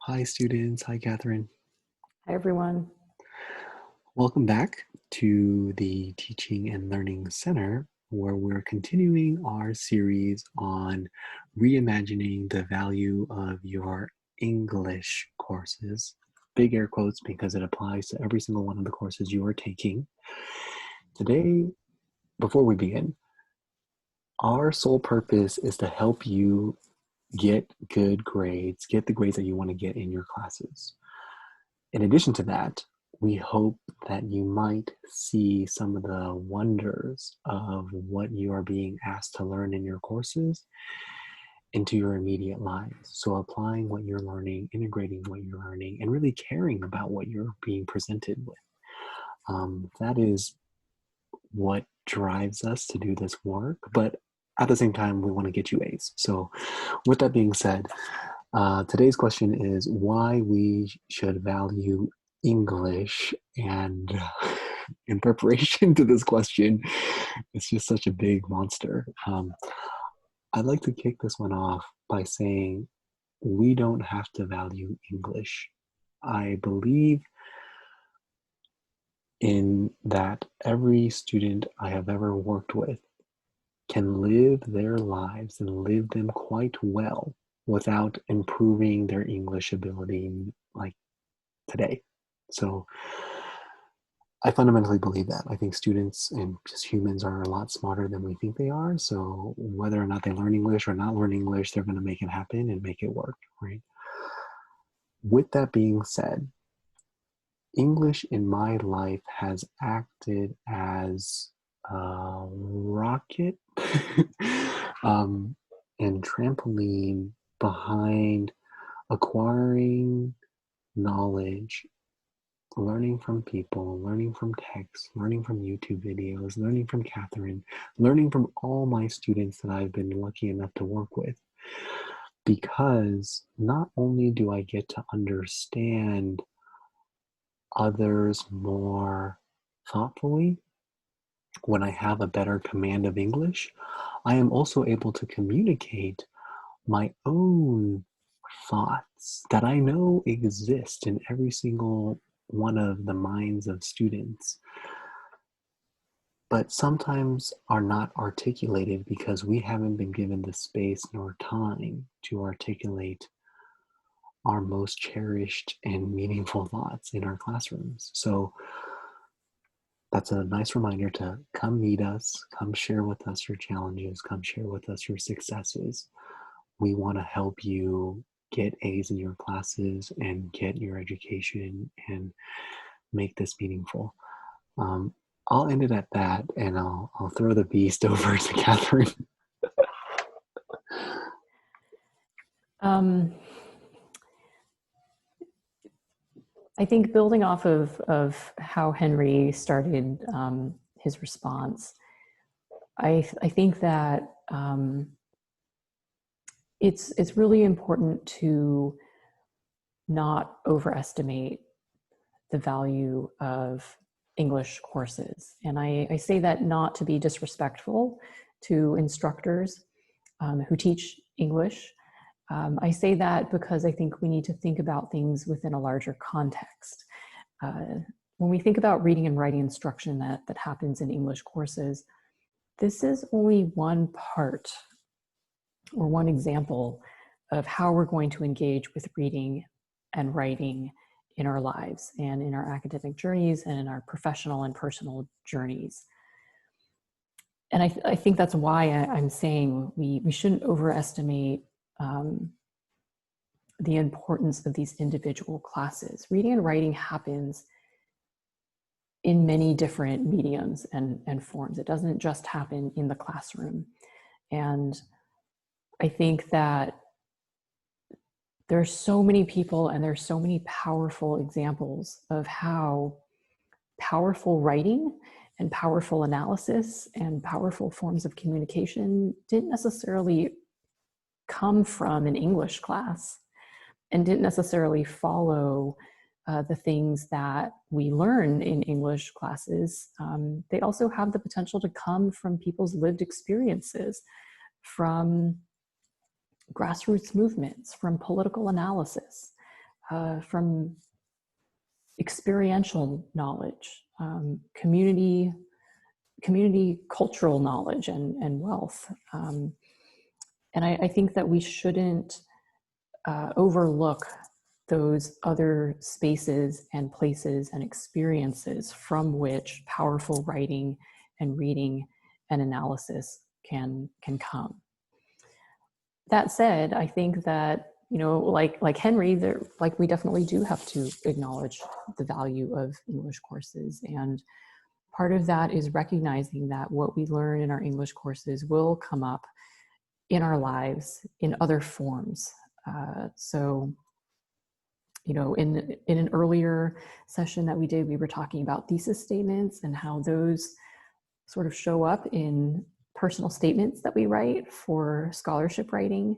Hi, students. Hi, Catherine. Hi, everyone. Welcome back to the Teaching and Learning Center, where we're continuing our series on reimagining the value of your English courses. Big air quotes because it applies to every single one of the courses you are taking. Today, before we begin, our sole purpose is to help you get good grades, get the grades that you want to get in your classes. In addition to that, we hope that you might see some of the wonders of what you are being asked to learn in your courses into your immediate lives. So, applying what you're learning, integrating what you're learning, and really caring about what you're being presented with. That is what drives us to do this work. But at the same time, we want to get you A's. So, with that being said, today's question is why we should value English. And in preparation to this question, it's just such a big monster. I'd like to kick this one off by saying we don't have to value English. I believe in that every student I have ever worked with can live their lives and live them quite well without improving their English ability like today. So I fundamentally believe that. I think students and just humans are a lot smarter than we think they are. So whether or not they learn English or not learn English, they're going to make it happen and make it work, right? With that being said, English in my life has acted as a rocket and trampoline behind acquiring knowledge, learning from people, learning from texts, learning from YouTube videos, learning from Catherine, learning from all my students that I've been lucky enough to work with. Because not only do I get to understand others more thoughtfully when I have a better command of English, I am also able to communicate my own thoughts that I know exist in every single one of the minds of students, but sometimes are not articulated because we haven't been given the space nor time to articulate our most cherished and meaningful thoughts in our classrooms. So that's a nice reminder to come meet us, come share with us your challenges, come share with us your successes. We want to help you get A's in your classes and get your education and make this meaningful. I'll end it at that, and I'll throw the beast over to Catherine. Um, I think building off of how Henry started his response, I think that it's really important to not overestimate the value of English courses. And I say that not to be disrespectful to instructors who teach English. I say that because I think we need to think about things within a larger context. When we think about reading and writing instruction that happens in English courses, this is only one part or one example of how we're going to engage with reading and writing in our lives and in our academic journeys and in our professional and personal journeys. And I think that's why I'm saying we shouldn't overestimate the importance of these individual classes. Reading and writing happens in many different mediums and forms. It doesn't just happen in the classroom. And I think that there's so many people and there's so many powerful examples of how powerful writing and powerful analysis and powerful forms of communication didn't necessarily come from an English class and didn't necessarily follow the things that we learn in English classes. They also have the potential to come from people's lived experiences, from grassroots movements, from political analysis, from experiential knowledge, community cultural knowledge and wealth. And I think that we shouldn't overlook those other spaces and places and experiences from which powerful writing and reading and analysis can come. That said, I think that, you know, like Henry, like we definitely do have to acknowledge the value of English courses, and part of that is recognizing that what we learn in our English courses will come up in our lives in other forms. So, you know, in an earlier session that we did, we were talking about thesis statements and how those sort of show up in personal statements that we write for scholarship writing.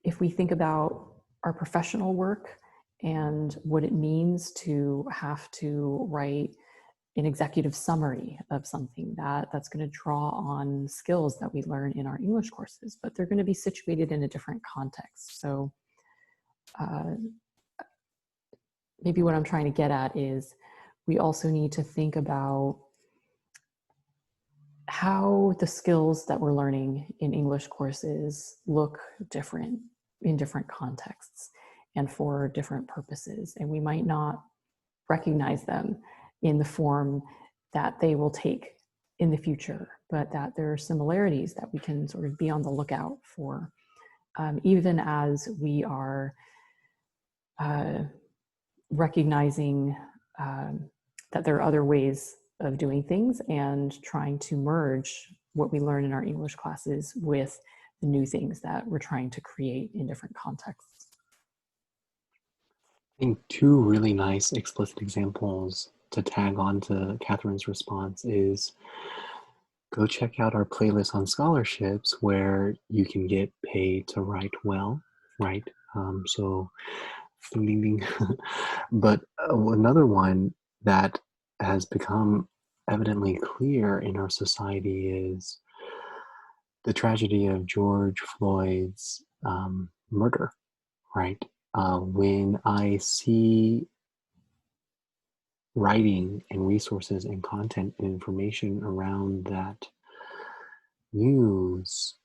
If we think about our professional work and what it means to have to write an executive summary of something, that's going to draw on skills that we learn in our English courses, but they're going to be situated in a different context. So maybe what I'm trying to get at is we also need to think about how the skills that we're learning in English courses look different in different contexts and for different purposes. And we might not recognize them in the form that they will take in the future, but that there are similarities that we can sort of be on the lookout for, even as we are recognizing that there are other ways of doing things and trying to merge what we learn in our English classes with the new things that we're trying to create in different contexts. I think two really nice explicit examples to tag on to Catherine's response is go check out our playlist on scholarships where you can get paid to write well, right? So, ding, ding, ding. But another one that has become evidently clear in our society is the tragedy of George Floyd's murder, right? When I see writing and resources and content and information around that news,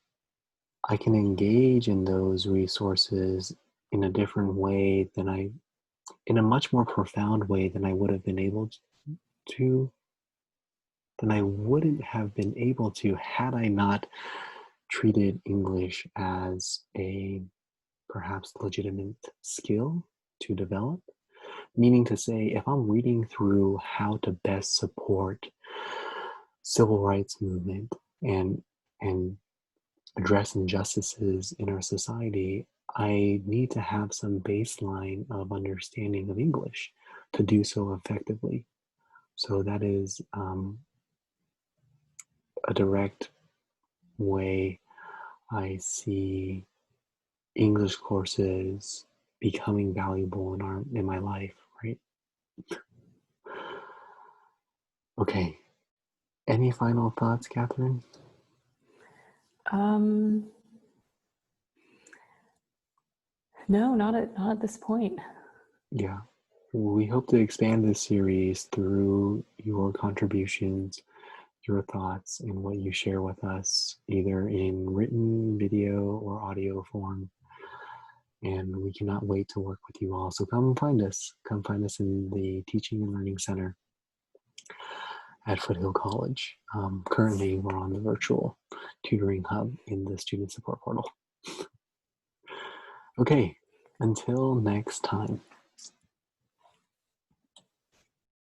I can engage in those resources in a different way in a much more profound way than I would have been able to, than I wouldn't have been able to had I not treated English as a perhaps legitimate skill to develop. Meaning to say, if I'm reading through how to best support civil rights movement and address injustices in our society, I need to have some baseline of understanding of English to do so effectively. So that is a direct way I see English courses becoming valuable in my life, right? Okay. Any final thoughts, Catherine? No, not at this point. Yeah. We hope to expand this series through your contributions, your thoughts, and what you share with us, either in written, video, or audio form. And we cannot wait to work with you all. So come find us. Come find us in the Teaching and Learning Center at Foothill College. Currently, we're on the virtual tutoring hub in the student support portal. Okay, until next time.